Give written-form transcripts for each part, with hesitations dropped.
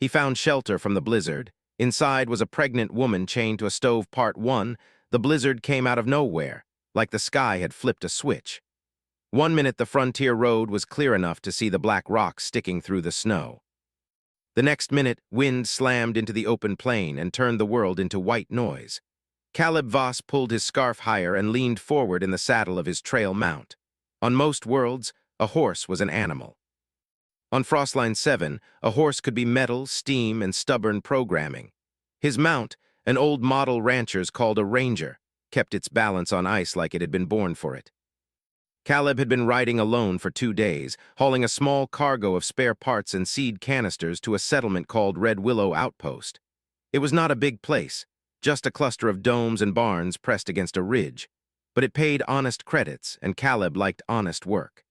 He found shelter from the blizzard. Inside was a pregnant woman chained to a stove. Part 1. The blizzard came out of nowhere, like the sky had flipped a switch. 1 minute the frontier road was clear enough to see the black rocks sticking through the snow. The next minute, wind slammed into the open plain and turned the world into white noise. Caleb Voss pulled his scarf higher and leaned forward in the saddle of his trail mount. On most worlds, a horse was an animal. On Frostline 7, a horse could be metal, steam, and stubborn programming. His mount, an old model rancher's called a ranger, kept its balance on ice like it had been born for it. Caleb had been riding alone for 2 days, hauling a small cargo of spare parts and seed canisters to a settlement called Red Willow Outpost. It was not a big place, just a cluster of domes and barns pressed against a ridge, but it paid honest credits, and Caleb liked honest work.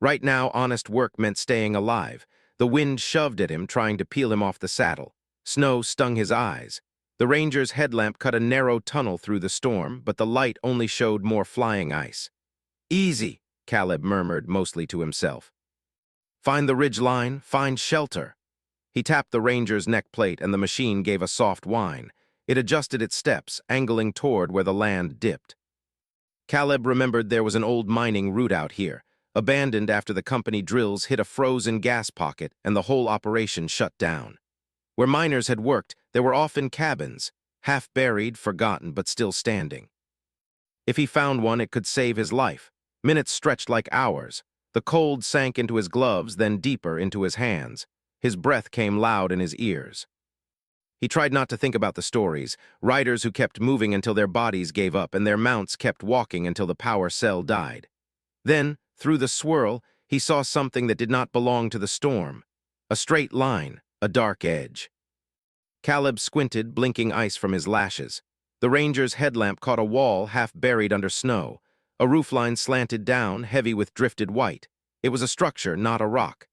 Right now, honest work meant staying alive. The wind shoved at him, trying to peel him off the saddle. Snow stung his eyes. The ranger's headlamp cut a narrow tunnel through the storm, but the light only showed more flying ice. "Easy," Caleb murmured, mostly to himself. "Find the ridge line, find shelter." He tapped the ranger's neck plate, and the machine gave a soft whine. It adjusted its steps, angling toward where the land dipped. Caleb remembered there was an old mining route out here, abandoned after the company drills hit a frozen gas pocket and the whole operation shut down. Where miners had worked, there were often cabins, half buried, forgotten, but still standing. If he found one, it could save his life. Minutes stretched like hours. The cold sank into his gloves, then deeper into his hands. His breath came loud in his ears. He tried not to think about the stories, riders who kept moving until their bodies gave up and their mounts kept walking until the power cell died. Then, through the swirl, he saw something that did not belong to the storm. A straight line, a dark edge. Caleb squinted, blinking ice from his lashes. The ranger's headlamp caught a wall half buried under snow. A roofline slanted down, heavy with drifted white. It was a structure, not a rock.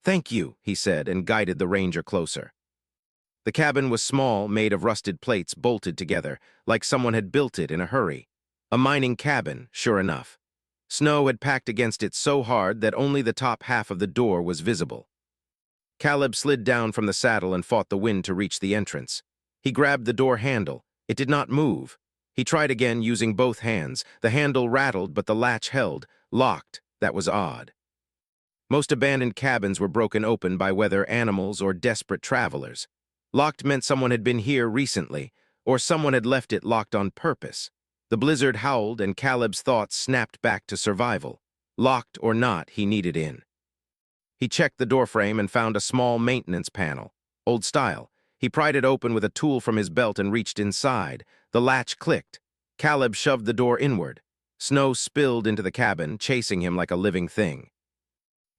"Thank you," he said, and guided the ranger closer. The cabin was small, made of rusted plates bolted together, like someone had built it in a hurry. A mining cabin, sure enough. Snow had packed against it so hard that only the top half of the door was visible. Caleb slid down from the saddle and fought the wind to reach the entrance. He grabbed the door handle. It did not move. He tried again using both hands. The handle rattled, but the latch held. Locked. That was odd. Most abandoned cabins were broken open by whether animals or desperate travelers. Locked meant someone had been here recently, or someone had left it locked on purpose. The blizzard howled, and Caleb's thoughts snapped back to survival. Locked or not, he needed in. He checked the doorframe and found a small maintenance panel. Old style. He pried it open with a tool from his belt and reached inside. The latch clicked. Caleb shoved the door inward. Snow spilled into the cabin, chasing him like a living thing.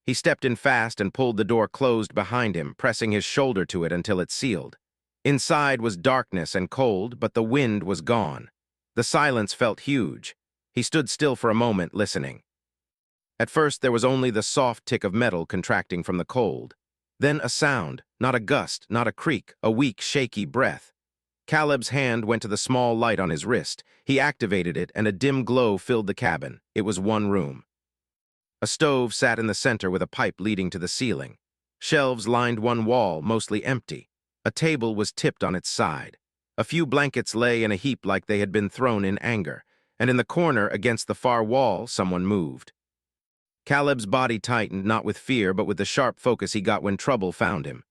He stepped in fast and pulled the door closed behind him, pressing his shoulder to it until it sealed. Inside was darkness and cold, but the wind was gone. The silence felt huge. He stood still for a moment, listening. At first, there was only the soft tick of metal contracting from the cold. Then a sound, not a gust, not a creak, a weak, shaky breath. Caleb's hand went to the small light on his wrist. He activated it, and a dim glow filled the cabin. It was one room. A stove sat in the center with a pipe leading to the ceiling. Shelves lined one wall, mostly empty. A table was tipped on its side. A few blankets lay in a heap like they had been thrown in anger, and in the corner against the far wall, someone moved. Caleb's body tightened, not with fear, but with the sharp focus he got when trouble found him.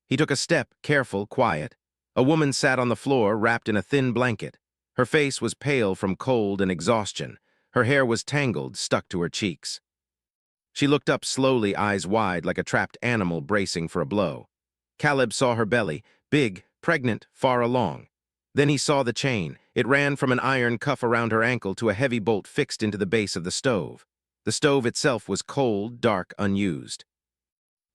He took a step, careful, quiet. A woman sat on the floor, wrapped in a thin blanket. Her face was pale from cold and exhaustion. Her hair was tangled, stuck to her cheeks. She looked up slowly, eyes wide, like a trapped animal bracing for a blow. Caleb saw her belly, big, pregnant, far along. Then he saw the chain. It ran from an iron cuff around her ankle to a heavy bolt fixed into the base of the stove. The stove itself was cold, dark, unused.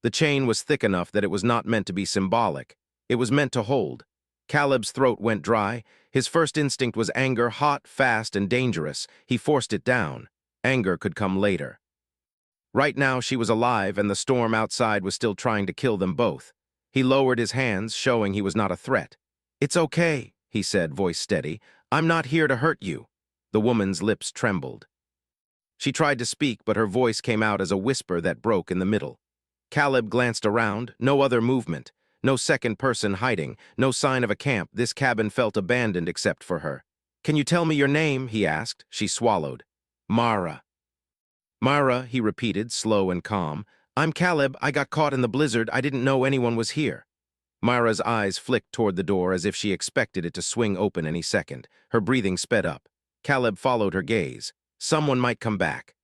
The chain was thick enough that it was not meant to be symbolic. It was meant to hold. Caleb's throat went dry. His first instinct was anger, hot, fast, and dangerous. He forced it down. Anger could come later. Right now, she was alive, and the storm outside was still trying to kill them both. He lowered his hands, showing he was not a threat. "It's okay," he said, voice steady. "I'm not here to hurt you." The woman's lips trembled. She tried to speak, but her voice came out as a whisper that broke in the middle. Caleb glanced around, no other movement. No second person hiding, no sign of a camp. This cabin felt abandoned except for her. "Can you tell me your name?" he asked. She swallowed. "Mara." "Mara," he repeated, slow and calm. "I'm Caleb. I got caught in the blizzard. I didn't know anyone was here." Mara's eyes flicked toward the door as if she expected it to swing open any second. Her breathing sped up. Caleb followed her gaze. Someone might come back.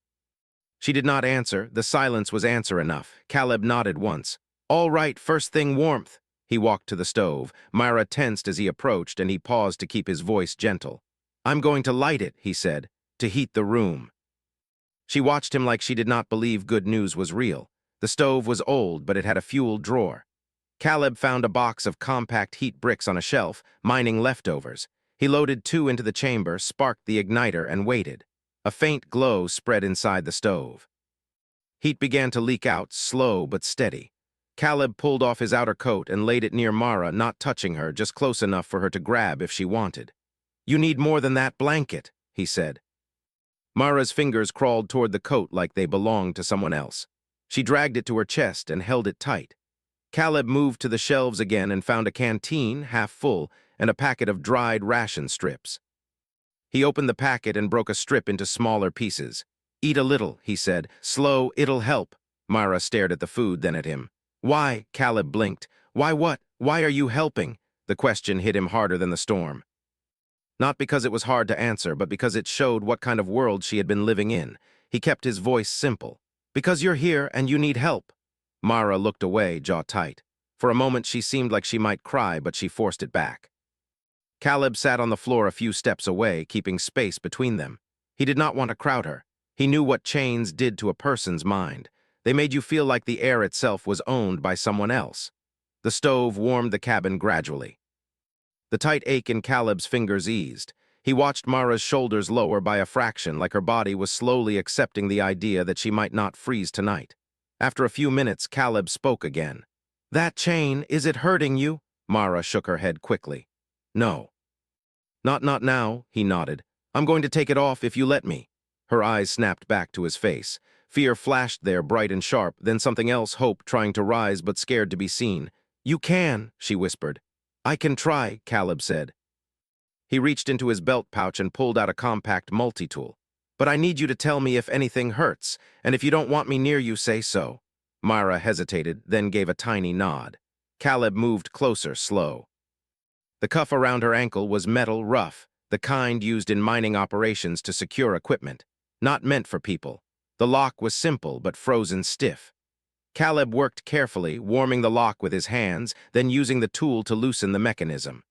She did not answer. The silence was answer enough. Caleb nodded once. "All right, first thing warmth." He walked to the stove. Mara tensed as he approached, and he paused to keep his voice gentle. "I'm going to light it," he said, "to heat the room." She watched him like she did not believe good news was real. The stove was old, but it had a fuel drawer. Caleb found a box of compact heat bricks on a shelf, mining leftovers. He loaded 2 into the chamber, sparked the igniter, and waited. A faint glow spread inside the stove. Heat began to leak out, slow but steady. Caleb pulled off his outer coat and laid it near Mara, not touching her, just close enough for her to grab if she wanted. "You need more than that blanket," he said. Mara's fingers crawled toward the coat like they belonged to someone else. She dragged it to her chest and held it tight. Caleb moved to the shelves again and found a canteen, half full, and a packet of dried ration strips. He opened the packet and broke a strip into smaller pieces. "Eat a little," he said. "Slow, it'll help." Mara stared at the food, then at him. "Why?" Caleb blinked. "Why what? Why are you helping?" The question hit him harder than the storm. Not because it was hard to answer, but because it showed what kind of world she had been living in. He kept his voice simple. "Because you're here and you need help." Mara looked away, jaw tight. For a moment she seemed like she might cry, but she forced it back. Caleb sat on the floor a few steps away, keeping space between them. He did not want to crowd her. He knew what chains did to a person's mind. They made you feel like the air itself was owned by someone else. The stove warmed the cabin gradually. The tight ache in Caleb's fingers eased. He watched Mara's shoulders lower by a fraction, like her body was slowly accepting the idea that she might not freeze tonight. After a few minutes, Caleb spoke again. "That chain, is it hurting you?" Mara shook her head quickly. "No." Not now," he nodded. "I'm going to take it off if you let me." Her eyes snapped back to his face. Fear flashed there, bright and sharp, then something else, hope trying to rise but scared to be seen. "You can," she whispered. "I can try," Caleb said. He reached into his belt pouch and pulled out a compact multi-tool. "But I need you to tell me if anything hurts, and if you don't want me near you, say so." Mara hesitated, then gave a tiny nod. Caleb moved closer, slow. The cuff around her ankle was metal, rough, the kind used in mining operations to secure equipment, not meant for people. The lock was simple but frozen stiff. Caleb worked carefully, warming the lock with his hands, then using the tool to loosen the mechanism.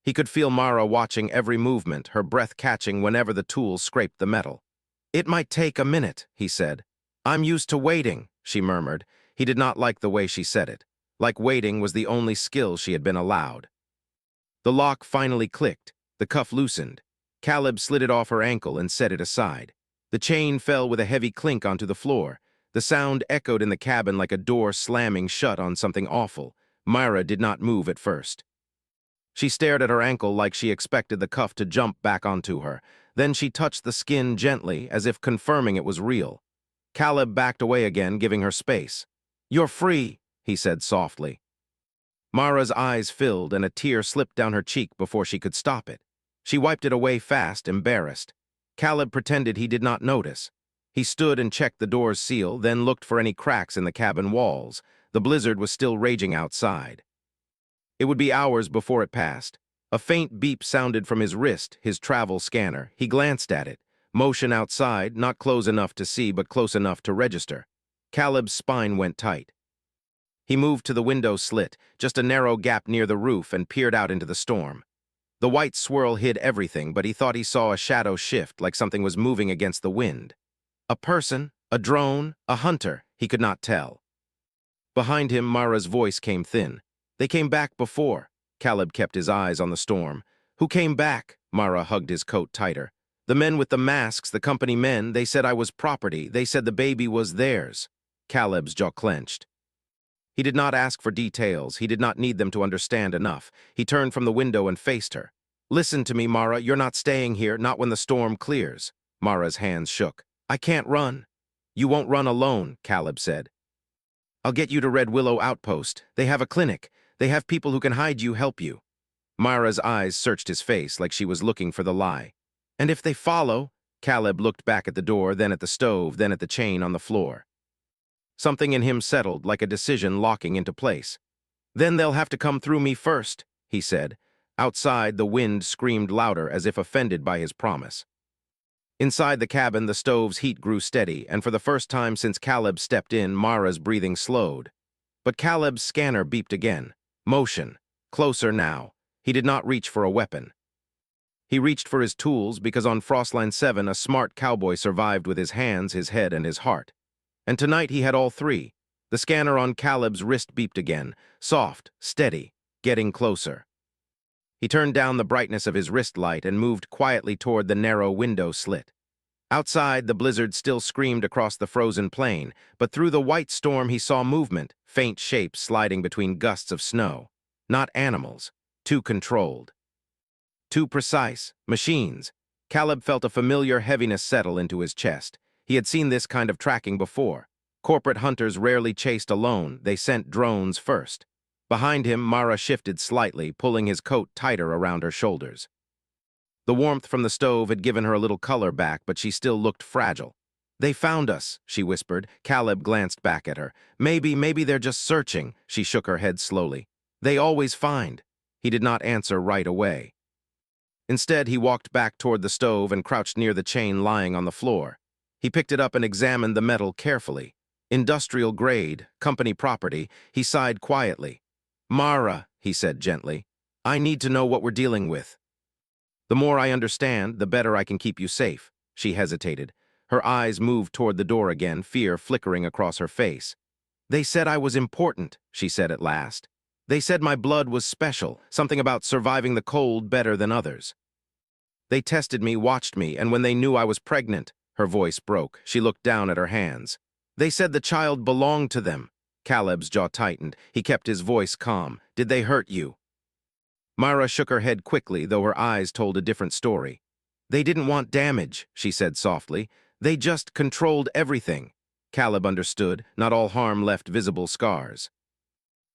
He could feel Mara watching every movement, her breath catching whenever the tool scraped the metal. "It might take a minute," he said. "I'm used to waiting," she murmured. He did not like the way she said it. Like waiting was the only skill she had been allowed. The lock finally clicked. The cuff loosened. Caleb slid it off her ankle and set it aside. The chain fell with a heavy clink onto the floor. The sound echoed in the cabin like a door slamming shut on something awful. Mara did not move at first. She stared at her ankle like she expected the cuff to jump back onto her. Then she touched the skin gently, as if confirming it was real. Caleb backed away again, giving her space. "You're free," he said softly. Mara's eyes filled and a tear slipped down her cheek before she could stop it. She wiped it away fast, embarrassed. Caleb pretended he did not notice. He stood and checked the door's seal, then looked for any cracks in the cabin walls. The blizzard was still raging outside. It would be hours before it passed. A faint beep sounded from his wrist, his travel scanner. He glanced at it. Motion outside, not close enough to see but close enough to register. Caleb's spine went tight. He moved to the window slit, just a narrow gap near the roof, and peered out into the storm. The white swirl hid everything, but he thought he saw a shadow shift, like something was moving against the wind. A person, a drone, a hunter, he could not tell. Behind him, Mara's voice came thin. "They came back before." Caleb kept his eyes on the storm. "Who came back?" Mara hugged his coat tighter. "The men with the masks, the company men, they said I was property. They said the baby was theirs." Caleb's jaw clenched. He did not ask for details. He did not need them to understand enough. He turned from the window and faced her. "Listen to me, Mara. You're not staying here, not when the storm clears." Mara's hands shook. "I can't run." "You won't run alone," Caleb said. I'll get you to Red Willow Outpost. They have a clinic. They have people who can hide you, help you. Mara's eyes searched his face like she was looking for the lie. And if they follow? Caleb looked back at the door, then at the stove, then at the chain on the floor. Something in him settled, like a decision locking into place. Then they'll have to come through me first, he said. Outside, the wind screamed louder as if offended by his promise. Inside the cabin, the stove's heat grew steady, and for the first time since Caleb stepped in, Mara's breathing slowed. But Caleb's scanner beeped again. Motion. Closer now. He did not reach for a weapon. He reached for his tools because on Frostline 7 a smart cowboy survived with his hands, his head, and his heart. And tonight he had all three. The scanner on Caleb's wrist beeped again. Soft, steady, getting closer. He turned down the brightness of his wrist light and moved quietly toward the narrow window slit. Outside, the blizzard still screamed across the frozen plain, but through the white storm he saw movement, faint shapes sliding between gusts of snow. Not animals. Too controlled. Too precise. Machines. Caleb felt a familiar heaviness settle into his chest. He had seen this kind of tracking before. Corporate hunters rarely chased alone. They sent drones first. Behind him, Mara shifted slightly, pulling his coat tighter around her shoulders. The warmth from the stove had given her a little color back, but she still looked fragile. They found us, she whispered. Caleb glanced back at her. Maybe they're just searching. She shook her head slowly. They always find. He did not answer right away. Instead, he walked back toward the stove and crouched near the chain lying on the floor. He picked it up and examined the metal carefully. Industrial grade, company property. He sighed quietly. Mara, he said gently, I need to know what we're dealing with. The more I understand, the better I can keep you safe. She hesitated. Her eyes moved toward the door again, fear flickering across her face. They said I was important, she said at last. They said my blood was special, something about surviving the cold better than others. They tested me, watched me, and when they knew I was pregnant, her voice broke. She looked down at her hands. They said the child belonged to them. Caleb's jaw tightened. He kept his voice calm. Did they hurt you? Mara shook her head quickly, though her eyes told a different story. They didn't want damage, she said softly. They just controlled everything. Caleb understood. Not all harm left visible scars.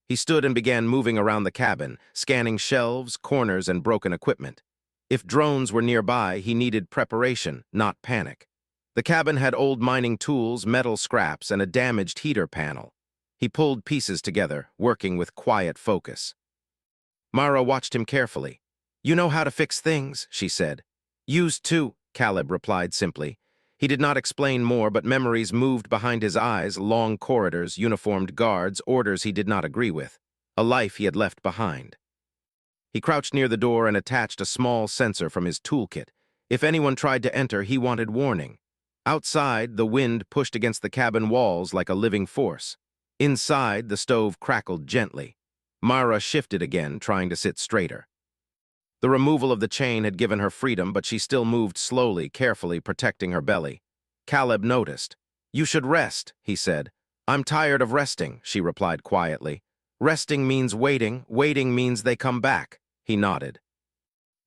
He stood and began moving around the cabin, scanning shelves, corners, and broken equipment. If drones were nearby, he needed preparation, not panic. The cabin had old mining tools, metal scraps, and a damaged heater panel. He pulled pieces together, working with quiet focus. Mara watched him carefully. You know how to fix things, she said. Used to, Caleb replied simply. He did not explain more, but memories moved behind his eyes, long corridors, uniformed guards, orders he did not agree with. A life he had left behind. He crouched near the door and attached a small sensor from his toolkit. If anyone tried to enter, he wanted warning. Outside, the wind pushed against the cabin walls like a living force. Inside, the stove crackled gently. Mara shifted again, trying to sit straighter. The removal of the chain had given her freedom, but she still moved slowly, carefully protecting her belly. Caleb noticed. You should rest, he said. I'm tired of resting, she replied quietly. Resting means waiting. Waiting means they come back. He nodded.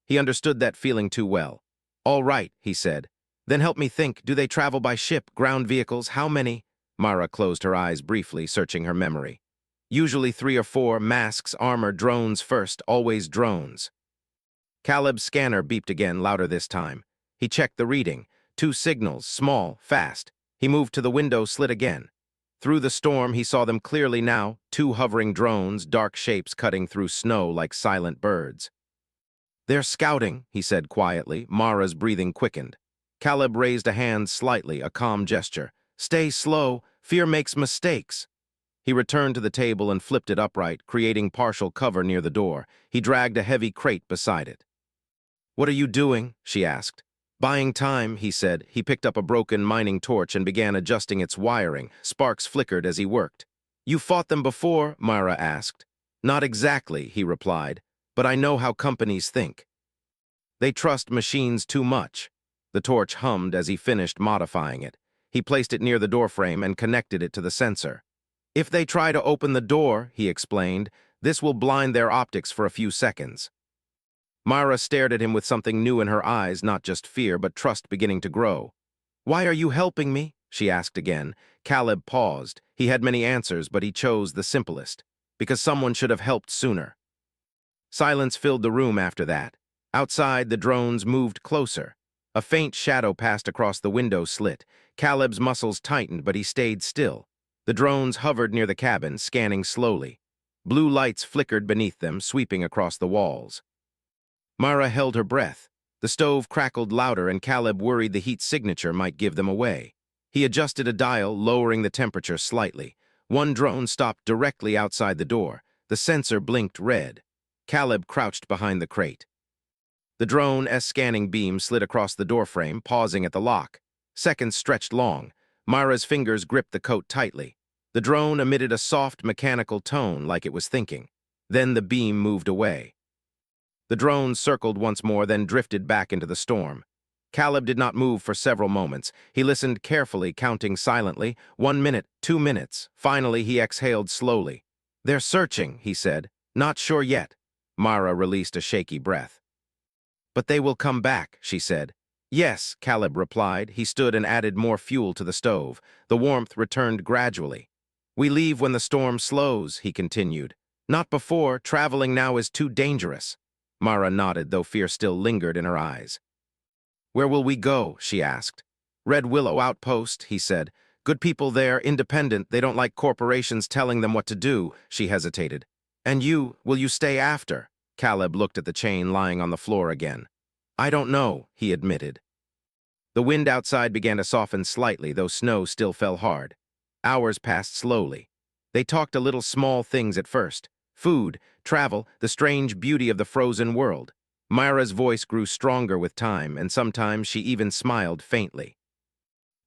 He understood that feeling too well. All right, he said. Then help me think. Do they travel by ship, ground vehicles? How many? Mara closed her eyes briefly, searching her memory. Usually 3 or 4, masks, armor, drones first, always drones. Caleb's scanner beeped again, louder this time. He checked the reading. 2 signals, small, fast. He moved to the window slit again. Through the storm, he saw them clearly now, 2 hovering drones, dark shapes cutting through snow like silent birds. They're scouting, he said quietly. Mara's breathing quickened. Caleb raised a hand slightly, a calm gesture. Stay slow. Fear makes mistakes. He returned to the table and flipped it upright, creating partial cover near the door. He dragged a heavy crate beside it. What are you doing? She asked. Buying time, he said. He picked up a broken mining torch and began adjusting its wiring. Sparks flickered as he worked. You fought them before? Mara asked. Not exactly, he replied, but I know how companies think. They trust machines too much. The torch hummed as he finished modifying it. He placed it near the doorframe and connected it to the sensor. If they try to open the door, he explained, this will blind their optics for a few seconds. Mara stared at him with something new in her eyes, not just fear, but trust beginning to grow. Why are you helping me? she asked again. Caleb paused. He had many answers, but he chose the simplest. Because someone should have helped sooner. Silence filled the room after that. Outside, the drones moved closer. A faint shadow passed across the window slit. Caleb's muscles tightened, but he stayed still. The drones hovered near the cabin, scanning slowly. Blue lights flickered beneath them, sweeping across the walls. Mara held her breath. The stove crackled louder, and Caleb worried the heat signature might give them away. He adjusted a dial, lowering the temperature slightly. One drone stopped directly outside the door. The sensor blinked red. Caleb crouched behind the crate. The drone's scanning beam slid across the doorframe, pausing at the lock. Seconds stretched long. Mara's fingers gripped the coat tightly. The drone emitted a soft, mechanical tone like it was thinking. Then the beam moved away. The drone circled once more, then drifted back into the storm. Caleb did not move for several moments. He listened carefully, counting silently. 1 minute, 2 minutes. Finally, he exhaled slowly. "They're searching," he said. "Not sure yet." Mara released a shaky breath. "But they will come back," she said. "Yes," Caleb replied. He stood and added more fuel to the stove. The warmth returned gradually. "We leave when the storm slows," he continued. "Not before. Traveling now is too dangerous." Mara nodded, though fear still lingered in her eyes. "Where will we go?" she asked. "Red Willow Outpost," he said. "Good people there, independent. They don't like corporations telling them what to do." She hesitated. "And you, will you stay after?" Caleb looked at the chain lying on the floor again. "I don't know," he admitted. The wind outside began to soften slightly, though snow still fell hard. Hours passed slowly. They talked a little small things at first. Food, travel, the strange beauty of the frozen world. Myra's voice grew stronger with time, and sometimes she even smiled faintly.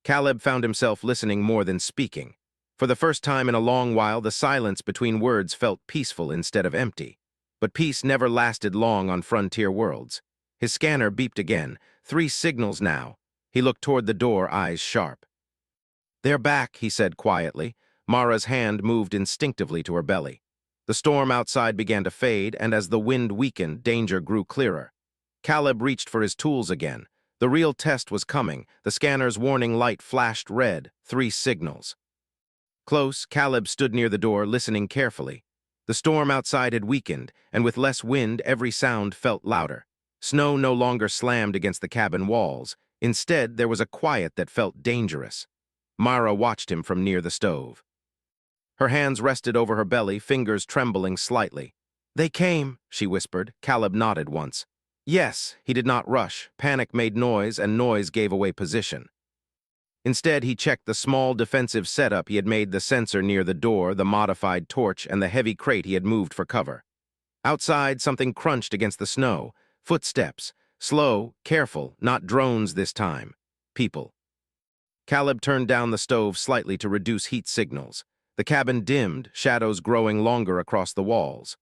Caleb found himself listening more than speaking. For the first time in a long while, the silence between words felt peaceful instead of empty. But peace never lasted long on frontier worlds. His scanner beeped again. 3 signals now. He looked toward the door, eyes sharp. "They're back," he said quietly. Mara's hand moved instinctively to her belly. The storm outside began to fade, and as the wind weakened, danger grew clearer. Caleb reached for his tools again. The real test was coming. The scanner's warning light flashed red. 3 signals. Close, Caleb stood near the door, listening carefully. The storm outside had weakened, and with less wind, every sound felt louder. Snow no longer slammed against the cabin walls. Instead, there was a quiet that felt dangerous. Mara watched him from near the stove. Her hands rested over her belly, fingers trembling slightly. "They came," she whispered. Caleb nodded once. "Yes," he did not rush. Panic made noise, and noise gave away position. Instead, he checked the small defensive setup he had made, the sensor near the door, the modified torch, and the heavy crate he had moved for cover. Outside, something crunched against the snow. Footsteps. Slow, careful, not drones this time. People. Caleb turned down the stove slightly to reduce heat signals. The cabin dimmed, shadows growing longer across the walls.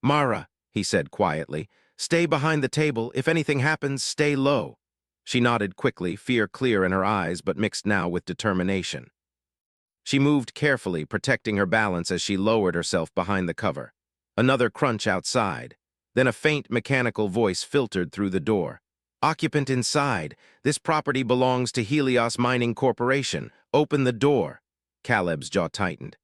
"Mara," he said quietly, "stay behind the table. If anything happens, stay low." She nodded quickly, fear clear in her eyes, but mixed now with determination. She moved carefully, protecting her balance as she lowered herself behind the cover. Another crunch outside. Then a faint mechanical voice filtered through the door. "Occupant inside. This property belongs to Helios Mining Corporation. Open the door." Caleb's jaw tightened.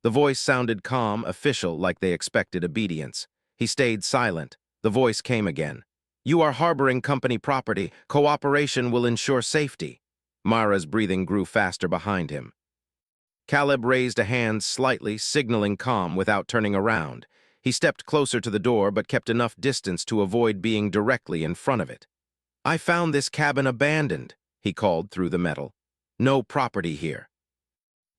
The voice sounded calm, official, like they expected obedience. He stayed silent. The voice came again. "You are harboring company property. Cooperation will ensure safety." Mara's breathing grew faster behind him. Caleb raised a hand slightly, signaling calm without turning around. He stepped closer to the door, but kept enough distance to avoid being directly in front of it. "I found this cabin abandoned," he called through the metal. "No property here.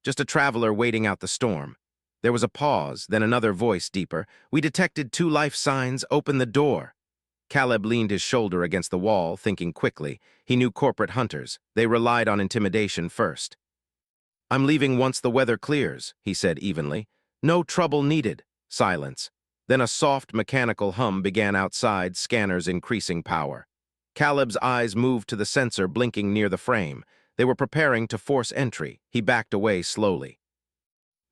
Just a traveler waiting out the storm." There was a pause, then another voice deeper. "We detected 2 life signs. Open the door." Caleb leaned his shoulder against the wall, thinking quickly. He knew corporate hunters. They relied on intimidation first. "I'm leaving once the weather clears," he said evenly. "No trouble needed." Silence. Then a soft mechanical hum began outside, scanners increasing power. Caleb's eyes moved to the sensor blinking near the frame. They were preparing to force entry. He backed away slowly.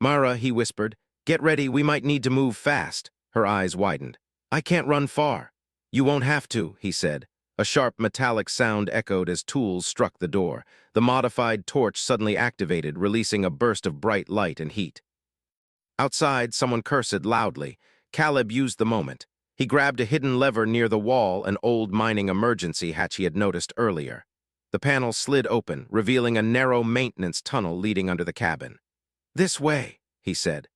"Mara," he whispered, "get ready. We might need to move fast." Her eyes widened. "I can't run far." "You won't have to," he said. A sharp metallic sound echoed as tools struck the door. The modified torch suddenly activated, releasing a burst of bright light and heat. Outside, someone cursed loudly. Caleb used the moment. He grabbed a hidden lever near the wall, an old mining emergency hatch he had noticed earlier. The panel slid open, revealing a narrow maintenance tunnel leading under the cabin. "This way," he said.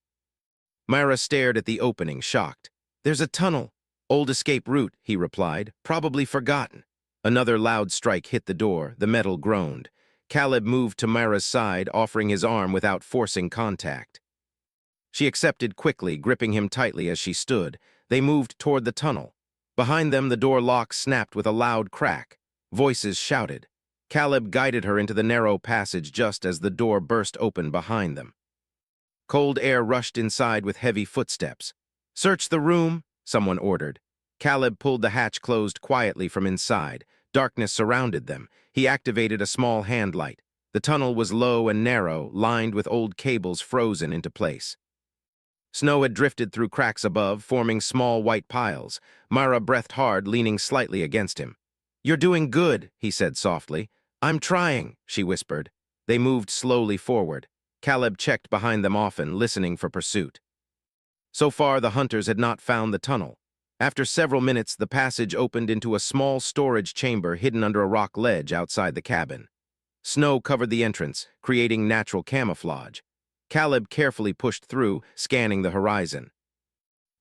Myra stared at the opening, shocked. "There's a tunnel." "Old escape route," he replied. "Probably forgotten." Another loud strike hit the door. The metal groaned. Caleb moved to Myra's side, offering his arm without forcing contact. She accepted quickly, gripping him tightly as she stood. They moved toward the tunnel. Behind them, the door lock snapped with a loud crack. Voices shouted. Caleb guided her into the narrow passage just as the door burst open behind them. Cold air rushed inside with heavy footsteps. "Search the room," someone ordered. Caleb pulled the hatch closed quietly from inside. Darkness surrounded them. He activated a small hand light. The tunnel was low and narrow, lined with old cables frozen into place. Snow had drifted through cracks above, forming small white piles. Myra breathed hard, leaning slightly against him. "You're doing good," he said softly. "I'm trying," she whispered. They moved slowly forward. Caleb checked behind them often, listening for pursuit. So far, the hunters had not found the tunnel. After several minutes, the passage opened into a small storage chamber hidden under a rock ledge outside the cabin. Snow covered the entrance, creating natural camouflage. Caleb carefully pushed through, scanning the horizon.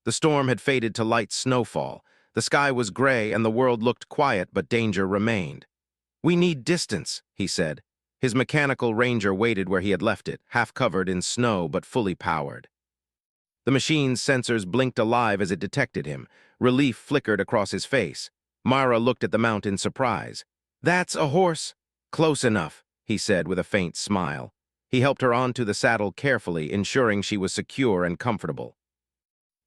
The storm had faded to light snowfall. The sky was gray and the world looked quiet, but danger remained. "We need distance," he said. His mechanical ranger waited where he had left it, half covered in snow but fully powered. The machine's sensors blinked alive as it detected him. Relief flickered across his face. Myra looked at the mount in surprise. "That's a horse." "Close enough," he said with a faint smile. He helped her onto the saddle carefully, ensuring she was secure and comfortable.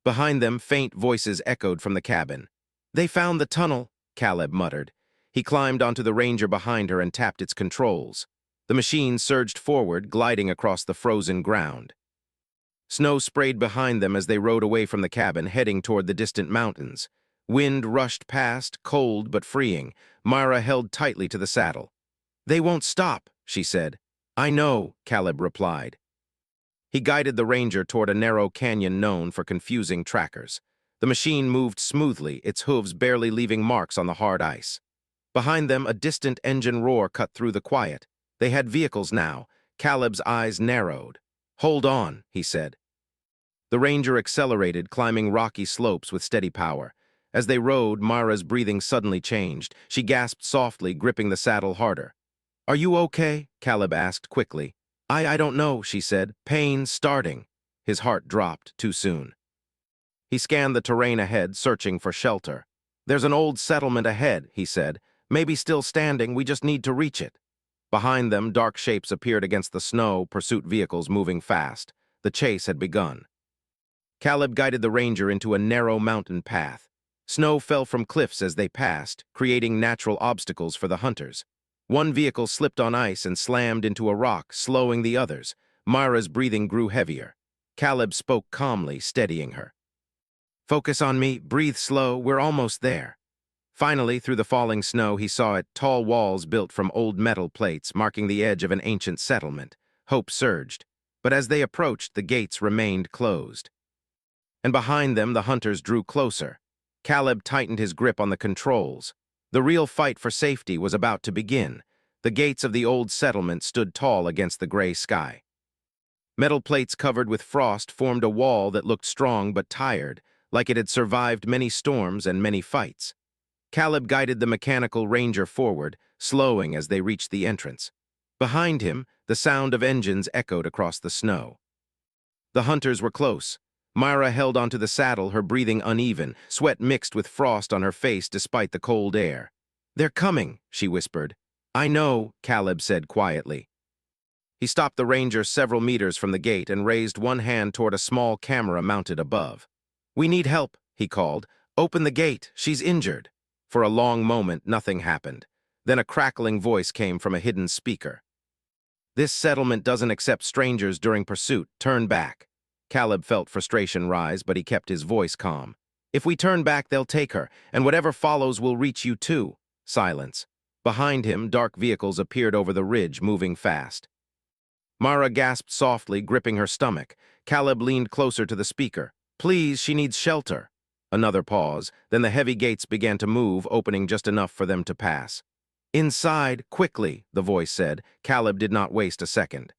Behind them, faint voices echoed from the cabin. "They found the tunnel," Caleb muttered. He climbed onto the ranger behind her and tapped its controls. The machine surged forward, gliding across the frozen ground. Snow sprayed behind them as they rode away from the cabin, heading toward the distant mountains. Wind rushed past, cold but freeing. Myra held tightly to the saddle. "They won't stop," she said. "I know," Caleb replied. He guided the ranger toward a narrow canyon known for confusing trackers. The machine moved smoothly, its hooves barely leaving marks on the hard ice. Behind them, a distant engine roar cut through the quiet. They had vehicles now. Caleb's eyes narrowed. "Hold on," he said. The ranger accelerated, climbing rocky slopes with steady power. As they rode, Myra's breathing suddenly changed. She gasped softly, gripping the saddle harder. "Are you okay?" Caleb asked quickly. I don't know," she said. "Pain starting." His heart dropped too soon. He scanned the terrain ahead, searching for shelter. "There's an old settlement ahead," he said. "Maybe still standing, we just need to reach it." Behind them, dark shapes appeared against the snow, pursuit vehicles moving fast. The chase had begun. Caleb guided the ranger into a narrow mountain path. Snow fell from cliffs as they passed, creating natural obstacles for the hunters. One vehicle slipped on ice and slammed into a rock, slowing the others. Myra's breathing grew heavier. Caleb spoke calmly, steadying her. "Focus on me, breathe slow, we're almost there." Finally, through the falling snow, he saw it, tall walls built from old metal plates, marking the edge of an ancient settlement. Hope surged. But as they approached, the gates remained closed. And behind them, the hunters drew closer. Caleb tightened his grip on the controls. The real fight for safety was about to begin. The gates of the old settlement stood tall against the gray sky. Metal plates covered with frost formed a wall that looked strong but tired, like it had survived many storms and many fights. Caleb guided the mechanical ranger forward, slowing as they reached the entrance. Behind him, the sound of engines echoed across the snow. The hunters were close. Myra held onto the saddle, her breathing uneven, sweat mixed with frost on her face despite the cold air. "They're coming," she whispered. "I know," Caleb said quietly. He stopped the ranger several meters from the gate and raised one hand toward a small camera mounted above. "We need help," he called. "Open the gate, she's injured." For a long moment, nothing happened. Then a crackling voice came from a hidden speaker. "This settlement doesn't accept strangers during pursuit. Turn back." Caleb felt frustration rise, but he kept his voice calm. "If we turn back, they'll take her, and whatever follows will reach you too." Silence. Behind him, dark vehicles appeared over the ridge, moving fast. Mara gasped softly, gripping her stomach. Caleb leaned closer to the speaker. Please, she needs shelter. Another pause, then the heavy gates began to move, opening just enough for them to pass. Inside, quickly, the voice said. Caleb did not waste a second.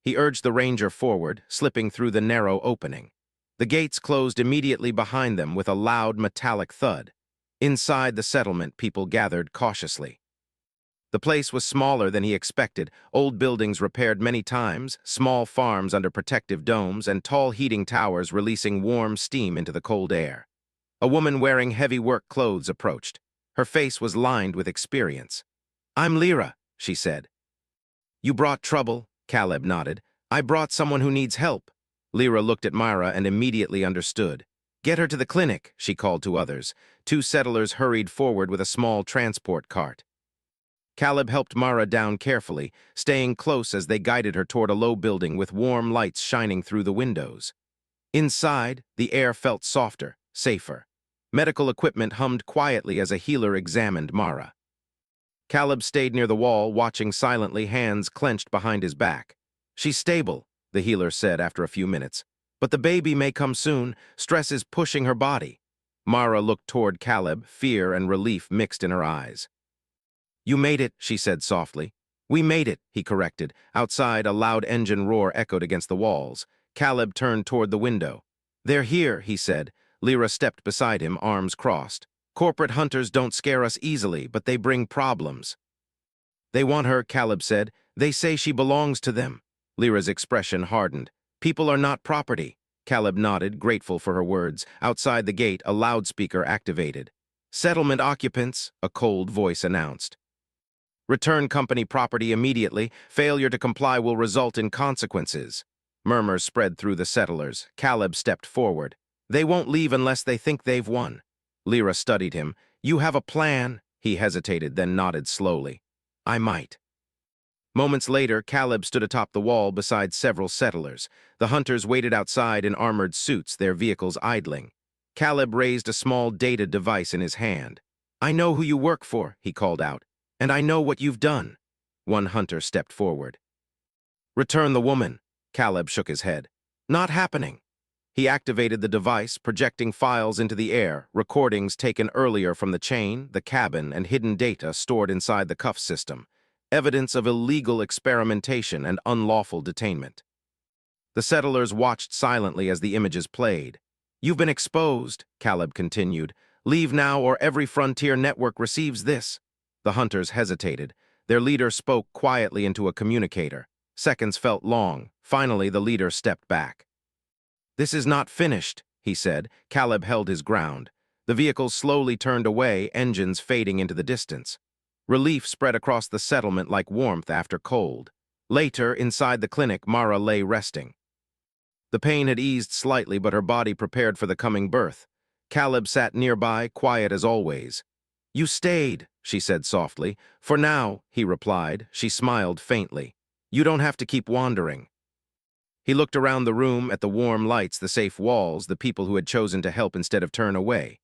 He urged the ranger forward, slipping through the narrow opening. The gates closed immediately behind them with a loud metallic thud. Inside the settlement, people gathered cautiously. The place was smaller than he expected, old buildings repaired many times, small farms under protective domes, and tall heating towers releasing warm steam into the cold air. A woman wearing heavy work clothes approached. Her face was lined with experience. I'm Lyra, she said. You brought trouble, Caleb nodded. I brought someone who needs help. Lyra looked at Myra and immediately understood. Get her to the clinic, she called to others. Two settlers hurried forward with a small transport cart. Caleb helped Mara down carefully, staying close as they guided her toward a low building with warm lights shining through the windows. Inside, the air felt softer, safer. Medical equipment hummed quietly as a healer examined Mara. Caleb stayed near the wall, watching silently, hands clenched behind his back. She's stable, the healer said after a few minutes. But the baby may come soon. Stress is pushing her body. Mara looked toward Caleb, fear and relief mixed in her eyes. You made it, she said softly. We made it, he corrected. Outside, a loud engine roar echoed against the walls. Caleb turned toward the window. They're here, he said. Lyra stepped beside him, arms crossed. Corporate hunters don't scare us easily, but they bring problems. They want her, Caleb said. They say she belongs to them. Lyra's expression hardened. People are not property. Caleb nodded, grateful for her words. Outside the gate, a loudspeaker activated. Settlement occupants, a cold voice announced. Return company property immediately. Failure to comply will result in consequences. Murmurs spread through the settlers. Caleb stepped forward. They won't leave unless they think they've won. Lyra studied him. You have a plan? He hesitated, then nodded slowly. I might. Moments later, Caleb stood atop the wall beside several settlers. The hunters waited outside in armored suits, their vehicles idling. Caleb raised a small data device in his hand. I know who you work for, he called out. And I know what you've done. One hunter stepped forward. Return the woman. Caleb shook his head. Not happening. He activated the device, projecting files into the air, recordings taken earlier from the chain, the cabin, and hidden data stored inside the cuff system. Evidence of illegal experimentation and unlawful detainment. The settlers watched silently as the images played. You've been exposed, Caleb continued. Leave now or every frontier network receives this. The hunters hesitated. Their leader spoke quietly into a communicator. Seconds felt long. Finally, the leader stepped back. This is not finished, he said. Caleb held his ground. The vehicles slowly turned away, engines fading into the distance. Relief spread across the settlement like warmth after cold. Later, inside the clinic, Mara lay resting. The pain had eased slightly, but her body prepared for the coming birth. Caleb sat nearby, quiet as always. You stayed, she said softly. For now, he replied. She smiled faintly. You don't have to keep wandering. He looked around the room at the warm lights, the safe walls, the people who had chosen to help instead of turn away.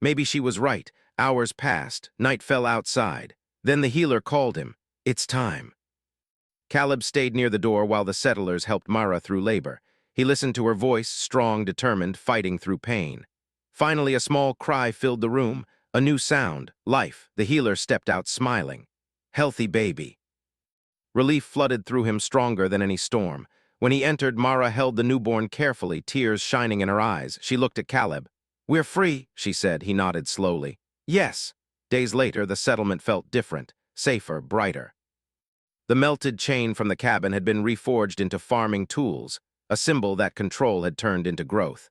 Maybe she was right. Hours passed. Night fell outside. Then the healer called him. It's time. Caleb stayed near the door while the settlers helped Mara through labor. He listened to her voice, strong, determined, fighting through pain. Finally, a small cry filled the room. A new sound, life. The healer stepped out smiling. Healthy baby. Relief flooded through him stronger than any storm. When he entered, Mara held the newborn carefully, tears shining in her eyes. She looked at Caleb. We're free, she said. He nodded slowly. Yes. Days later, the settlement felt different, safer, brighter. The melted chain from the cabin had been reforged into farming tools, a symbol that control had turned into growth.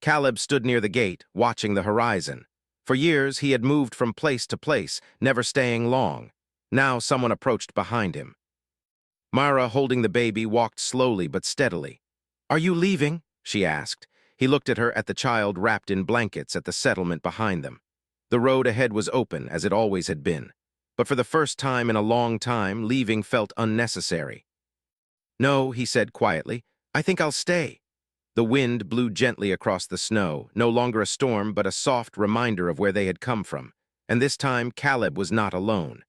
Caleb stood near the gate, watching the horizon. For years, he had moved from place to place, never staying long. Now someone approached behind him. Mara, holding the baby, walked slowly but steadily. Are you leaving? She asked. He looked at her, at the child wrapped in blankets at the settlement behind them. The road ahead was open, as it always had been. But for the first time in a long time, leaving felt unnecessary. No, he said quietly. I think I'll stay. The wind blew gently across the snow, no longer a storm but a soft reminder of where they had come from. And this time, Caleb was not alone.